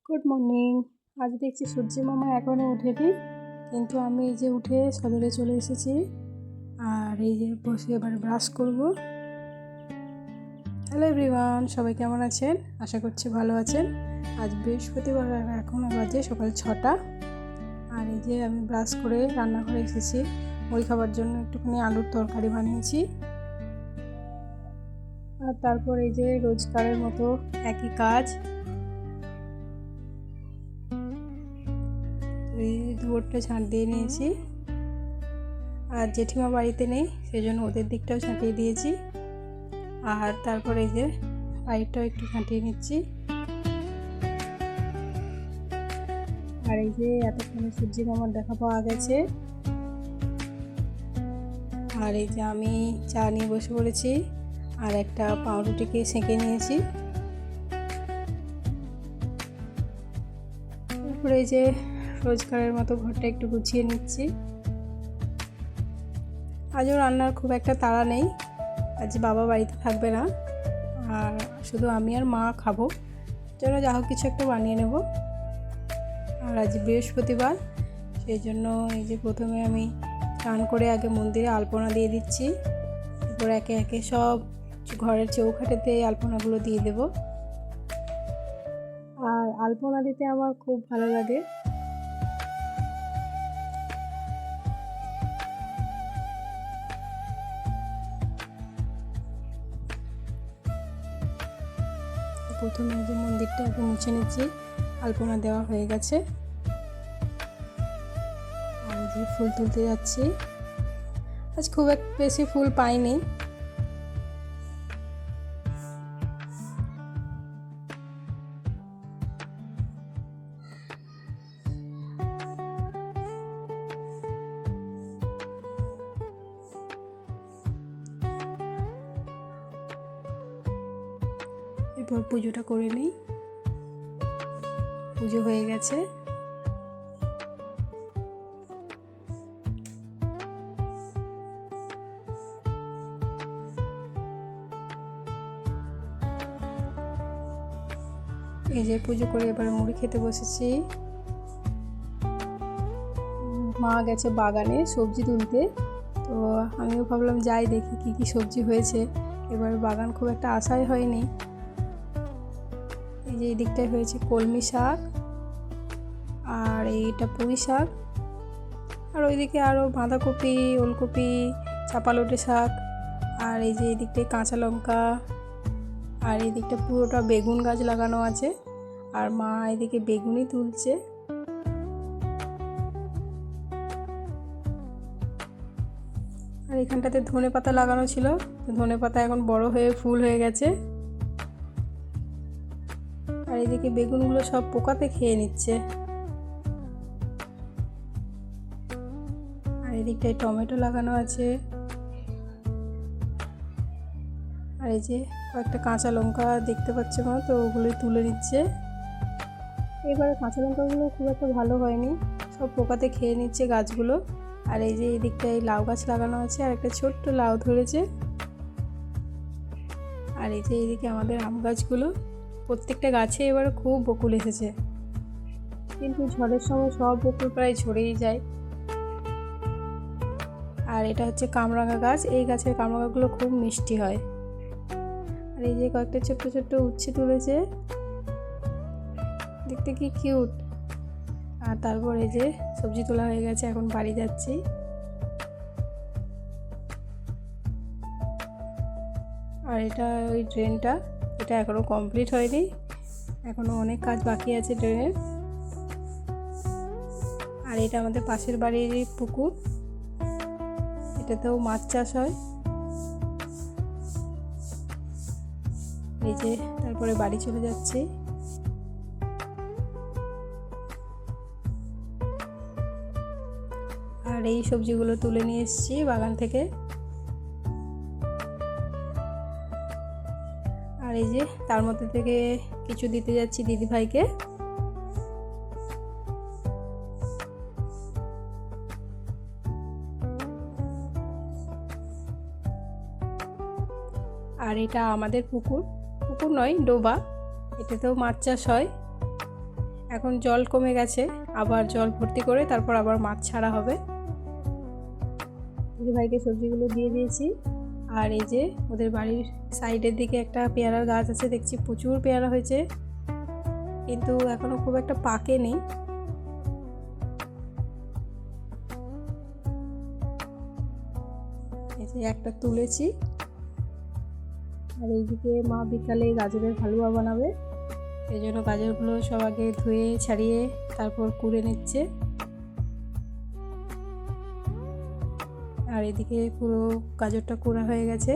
Good morning. আজ দেখছি সূর্যি মামা এখনও ওঠেনি, কিন্তু আমি এই যে উঠে সদরে চলে এসেছি। আর এই যে বসে এবার ব্রাশ করব। হ্যালো এভরিওয়ান, সবাই কেমন আছেন? আশা করছি ভালো আছেন। আজ বৃহস্পতিবার, এখন বাজে সকাল 6টা। আর এই যে আমি ব্রাশ করে রান্নাঘরে এসেছি। ওই খাবার জন্য একটুখানি আলুর তরকারি বানিয়েছি। আর তারপর এই যে রোজকারের মতো একই কাজ, দুপুরটা ঝাঁট দিয়ে নিয়েছি। আর জেঠিমা বাড়িতে নেই, সেই জন্য ওদের দিকটাও ছাঁটিয়ে দিয়েছি। আর তারপরে এই যে বাইরটাও একটু ছাঁটিয়ে নিচ্ছি। আর এই যে এতক্ষণে সূর্যি মামার দেখা পাওয়া গেছে। আর এই যে আমি চা নিয়ে বসে পড়েছি, আর একটা পাউরুটিকে সেঁকে নিয়েছি। তারপরে এই যে রোজকারের মতো ঘরটা একটু গুছিয়ে নিচ্ছি। আজও রান্নার খুব একটা তাড়া নেই, আজ বাবা বাড়িতে থাকবে না, আর শুধু আমি আর মা খাবো, জন্য যা হোক কিছু একটা বানিয়ে নেব। আর আজ বৃহস্পতিবার, সেই জন্য এই যে প্রথমে আমি স্নান করে আগে মন্দিরে আলপনা দিয়ে দিচ্ছি। এরপর একে একে সব ঘরের চৌখাটেতে আলপনাগুলো দিয়ে দেব। আর আলপনা দিতে আমার খুব ভালো লাগে। প্রথমে যে মন্দিরটা আগে মুছে নিচ্ছি, আলপনা দেওয়া হয়ে গেছে। আর যে ফুল তুলতে যাচ্ছি, আজ খুব একটা বেশি ফুল পাইনি। এরপর পুজোটা করে নিই। পুজো হয়ে গেছে। এই যে পুজো করে এবারে মুড়ি খেতে বসেছি। মা গেছে বাগানে সবজি তুলতে, তো আমিও ভাবলাম যাই দেখি কি কি সবজি হয়েছে। এবার বাগান খুব একটা আশাই হয়নি। এই যে এই দিকটায় হয়েছে কলমি শাক, আর এইটা পুঁই শাক, আর ওইদিকে আরও বাঁধাকপি, ওলকপি, চাপালোটে শাক, আর এই যে এই দিকটায় কাঁচা লঙ্কা, আর এই দিকটা পুরোটা বেগুন গাছ লাগানো আছে। আর মা এদিকে বেগুনই তুলছে। আর এখানটাতে ধনে পাতা লাগানো ছিল, ধনে পাতা এখন বড় হয়ে ফুল হয়ে গেছে। আর এদিকে বেগুনগুলো সব পোকাতে খেয়ে নিচ্ছে। আর এদিকটায় টমেটো লাগানো আছে। আর এই যে কয়েকটা কাঁচা লঙ্কা দেখতে পাচ্ছে মা, তো ওগুলোই তুলে নিচ্ছে। এবারে কাঁচা লঙ্কাগুলো খুব একটা ভালো হয়নি, সব পোকাতে খেয়ে নিচ্ছে গাছগুলো। আর এই যে এই দিকটায় লাউ গাছ লাগানো আছে, আর একটা ছোট্ট লাউ ধরেছে। আর এই যে এইদিকে আমাদের আম গাছগুলো, প্রত্যেকটা গাছে এবারে খুব বকুল এসেছে, কিন্তু ঝড়ের সময় সব বকুল প্রায় ঝরেই যায়। আর এটা হচ্ছে কামরাঙা গাছ, এই গাছের কামরাঙাগুলো খুব মিষ্টি হয়। আর এই যে কয়েকটা ছোট্ট ছোট্ট উচ্ছে তুলেছে, দেখতে কি কিউট। আর তারপর এই যে সবজি তোলা হয়ে গেছে, এখন বাড়ি যাচ্ছি। আর এটা ওই ড্রেনটা, এটা এখনও কমপ্লিট হয়নি, এখনও অনেক কাজ বাকি আছে ড্রেনের। আর এটা আমাদের পাশের বাড়ির পুকুর, এটাতেও মাছ চাষ হয়। এই যে তারপরে বাড়ি চলে যাচ্ছি। আর এই সবজিগুলো তুলে নিয়ে এসেছি বাগান থেকে। আর এই যে তার মধ্যে থেকে কিছু দিতে যাচ্ছি দিদিভাইকে। আর এটা আমাদের পুকুর, পুকুর নয় ডোবা, এটাতেও মাছ চাষ হয়। এখন জল কমে গেছে, আবার জল ভর্তি করে তারপর আবার মাছ ছাড়া হবে। দিদিভাইকে সবজিগুলো দিয়ে দিয়েছি। আর এই যে ওদের বাড়ির সাইডের দিকে একটা পেয়ারার গাছ আছে, দেখছি প্রচুর পেয়ারা হয়েছে, কিন্তু এখনো খুব একটা পাকেনি। এই যে একটা তুলেছি। আর এইদিকে মা বিকালে গাজরের হালুয়া বানাবে, এই জন্য গাজরগুলো সব আগে ধুয়ে ছাড়িয়ে তারপর কুড়ে নিচ্ছে। আর এদিকে পুরো গাজরটা কুড়া হয়ে গেছে।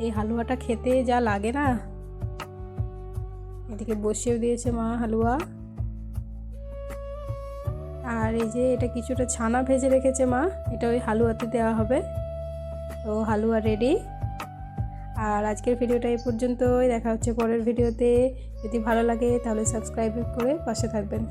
এই হালুয়াটা খেতে যা লাগে না। এদিকে বসিয়েও দিয়েছে মা হালুয়া। আর এই যে এটা কিছুটা ছানা ভেজে রেখেছে মা, এটা ওই হালুয়াতে দেওয়া হবে। তো হালুয়া রেডি। আর আজকের ভিডিওটা এই পর্যন্তই, দেখা হচ্ছে পরের ভিডিওতে। যদি ভালো লাগে তাহলে সাবস্ক্রাইব করে পাশে থাকবেন।